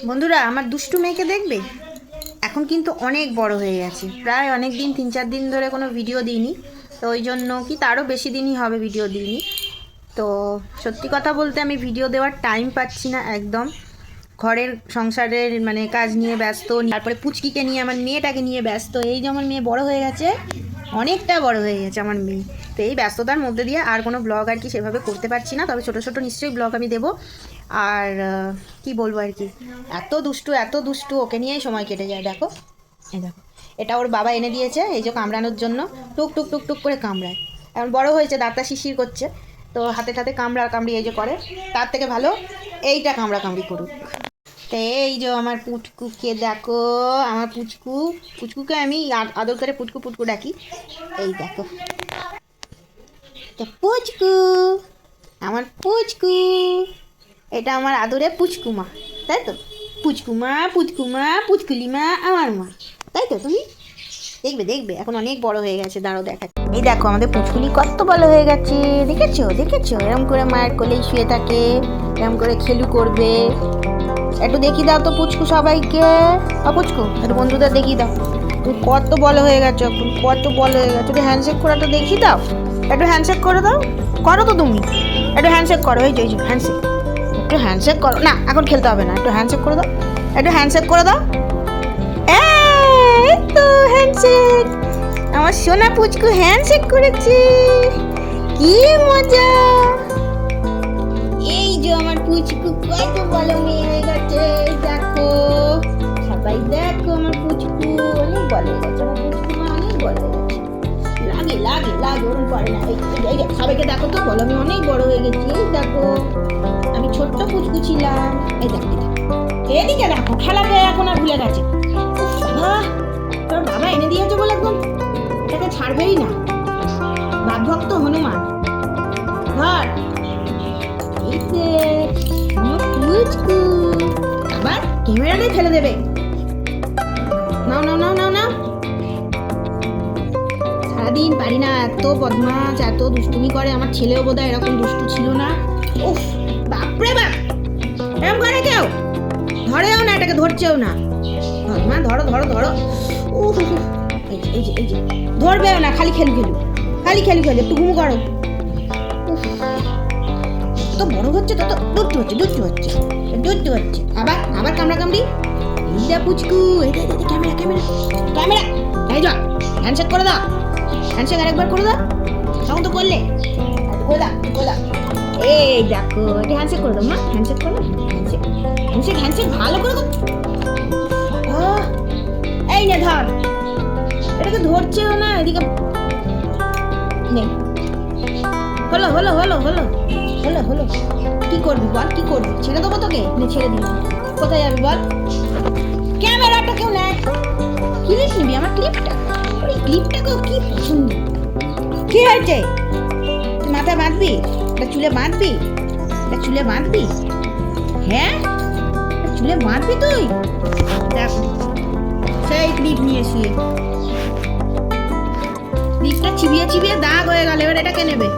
বন্ধুরা, আমার দুষ্টু মেয়েকে দেখবে। এখন কিন্তু অনেক বড় হয়ে গেছে, প্রায় অনেক দিন 3-4 দিন ধরে কোনো ভিডিও দিইনি। তো ওই জন্য কি তারও বেশি দিনই হবে ভিডিও দিইনি। তো সত্যি কথা বলতে আমি ভিডিও দেওয়ার টাইম পাচ্ছি না একদম। ঘরের সংসারের মানে কাজ নিয়ে ব্যস্ত, তারপরে পুচকিকে নিয়ে, আমার মেয়েটাকে নিয়ে ব্যস্ত। এই যে আমার মেয়ে বড় হয়ে গেছে, অনেকটা বড় হয়ে গেছে আমার মেয়ে। তো এই ব্যস্ততার মধ্যে দিয়ে আর কোনো ব্লগ আর কি সেভাবে করতে পারছি না। তবে ছোটো ছোটো নিশ্চয়ই ব্লগ আমি দেবো। আর কি বলবো আর কি, এত দুষ্টু, ওকে নিয়েই সময় কেটে যায়। দেখো, এই দেখো, এটা ওর বাবা এনে দিয়েছে এই যে কামড়ানোর জন্য। টুক টুক টুক টুক করে কামড়ায়। এখন বড় হয়েছে, দাঁতটা শিশির করছে, তো হাতে কামড়ি এই যে করে। তার থেকে ভালো এইটা কামড়ি করুক। তো এই যে আমার পুচকুকে দেখো, আমার পুচকুকে আমি আদর করে পুচকু ডাকি। এই দেখো, পুচকু, আমার পুচকু, এটা আমার আদরে পুচকুমা, তাই তো? পুচকুমা, পুচকুলিমা, আমার মা, তাই তো? তুমি দেখবে এখন অনেক বড় হয়ে গেছে, দাঁড়াও দেখা। এই দেখো আমাদের পুচকুলি কত বড় হয়ে গেছে, দেখেছো? এরম করে মায়ের কোলেই শুয়ে থাকে, এরম করে খেলু করবে। একটু দেখিয়ে দাও তো পুচকু সবাইকে। পুচকু একটু বন্ধুদের দেখিয়ে দাও, তুমি কত বড় হয়ে গেছো, কত বড় হয়ে গেছো। একটু হ্যান্ডশেক করে তো দেখিয়ে দাও, একটু হ্যান্ডশেক করে দাও। করো তো তুমি, একটু হ্যান্ডশেক করো। এই যে হ্যান্ডশেক, একটু হ্যান্ডশেক করো। না, এখন খেলতে হবে না, একটু হ্যান্ডশেক করে দাও, একটু হ্যান্ডশেক করে দাও। এই তো হ্যান্ডশেক, আমার সোনা পুচকু হ্যান্ডশেক করেছে, কি মজা। এই যে আমার পুচকু কত ভালো মেয়ে হয়ে গেছে, দেখো সবাই দেখো, আমার পুচকু অনেক ভালো হয়ে গেছে, আমার পুচকু মা অনেক বড় হয়ে গেছে। লাগে ওরকম করে না। এই সবাইকে দেখো তো, বলো আমি অনেক বড় হয়ে গেছি। এই দেখো, আমি ছোট্ট পুচকু ছিলাম। এই দেখো, এদিকে দেখো, খেলাকে এখন আর ভুলে গেছে। বাবা, তোর বাবা এনে দিয়েছে বলে একদম এটাকে ছাড়বেই না। বাঘভক্ত হনুমান। ধর, এই যে আমার পুচকু, আবার ক্যামেরাটাই ফেলে দেবে। নাও। সারাদিন পারি না, এত বদমাশ, এত দুষ্টুমি করে। আমার ছেলেও বোধহয় এরকম দুষ্টু ছিল না। উফ, বাপরে বাপ, এরকম করে কেউ? ধরেও না, এটাকে ধরছেও না। মা ধরো। উফ, এই যে ধরবেও না, খালি খেলু, একটু ঘুমু করো। তত বড় হচ্ছে, তত দুষ্টু হচ্ছে। আবার কামড়ি। এই যা পুচকু, এই ক্যামেরা, এই যা হ্যান্ডশেক করে দাও, হ্যান্ডশেক আরেকবার করে দাও। তখন তো করলে, করে দাও। এই দেখো, এটা হ্যান্ডশেক করে দাও মা, হ্যান্ডশেক করো, হ্যান্ডশেক ভালো করে দাও। এই নে ধর, এটাকে ধরছেও না, এদিকে নেই। হলো। কি করবি বল, কি করবি? ছেড়ে দেবো তোকে? ছেড়ে দিলাম। কোথায় যাবি বল? ক্যামেরাটা কেউ নেয়। ক্লিপ নিবি? আমার ক্লিপটা, ওই ক্লিপটাকেও কি পছন্দ। কি হয়েছে? তুই মাথা বাঁধবি? চুলে বাঁধবি? হ্যাঁ, চুলে বাঁধবি তুই? দেখ, সেই ক্লিপ নিয়ে শুয়ে, ক্লিপটা চিবিয়ে দাগ হয়ে গেল। এবার এটাকে নেবে।